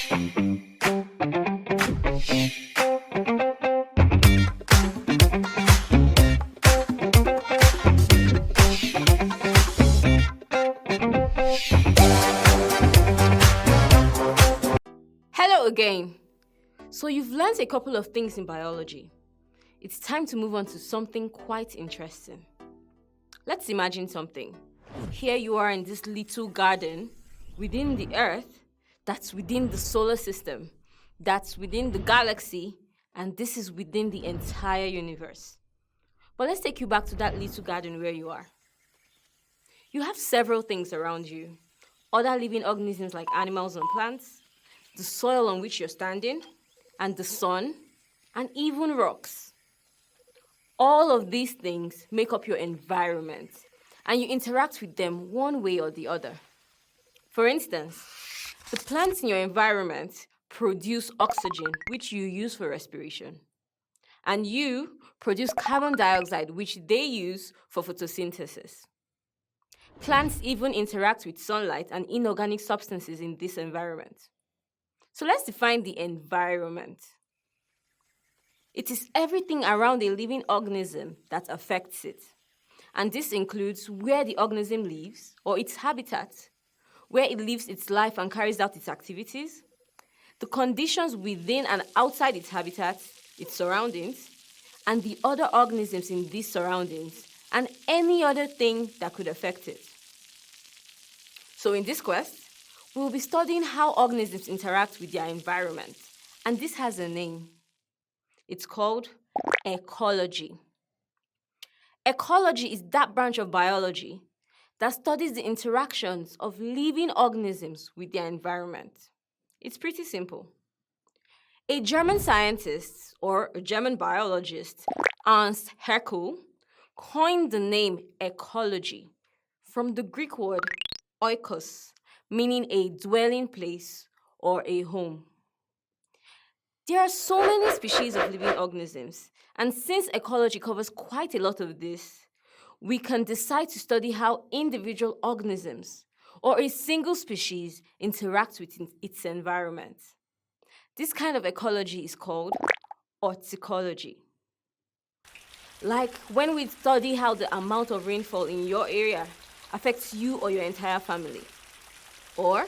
Hello again. So you've learned a couple of things in biology. It's time to move on to something quite interesting. Let's imagine something. Here you are in this little garden within the Earth, that's within the solar system, that's within the galaxy, and this is within the entire universe. But let's take you back to that little garden where you are. You have several things around you. Other living organisms like animals and plants, the soil on which you're standing, and the sun, and even rocks. All of these things make up your environment, and you interact with them one way or the other. For instance, the plants in your environment produce oxygen, which you use for respiration. And you produce carbon dioxide, which they use for photosynthesis. Plants even interact with sunlight and inorganic substances in this environment. So let's define the environment. It is everything around a living organism that affects it. And this includes where the organism lives, or its habitat, where it lives its life and carries out its activities, the conditions within and outside its habitat, its surroundings, and the other organisms in these surroundings, and any other thing that could affect it. So in this quest, we will be studying how organisms interact with their environment, and this has a name. It's called ecology. Ecology is that branch of biology that studies the interactions of living organisms with their environment. It's pretty simple. A German scientist, or a German biologist, Ernst Haeckel, coined the name ecology from the Greek word oikos, meaning a dwelling place or a home. There are so many species of living organisms, and since ecology covers quite a lot of this, we can decide to study how individual organisms or a single species interact with its environment. This kind of ecology is called horticology. Like when we study how the amount of rainfall in your area affects you or your entire family. Or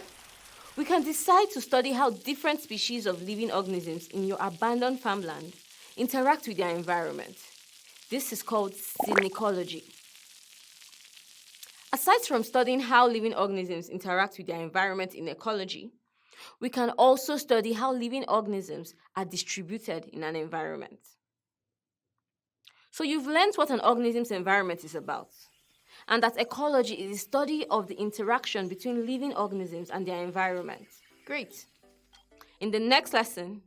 we can decide to study how different species of living organisms in your abandoned farmland interact with their environment. This is called synecology. Aside from studying how living organisms interact with their environment in ecology, we can also study how living organisms are distributed in an environment. So you've learned what an organism's environment is about, and that ecology is the study of the interaction between living organisms and their environment. Great. In the next lesson,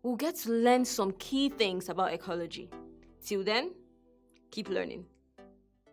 we'll get to learn some key things about ecology. Till then, keep learning.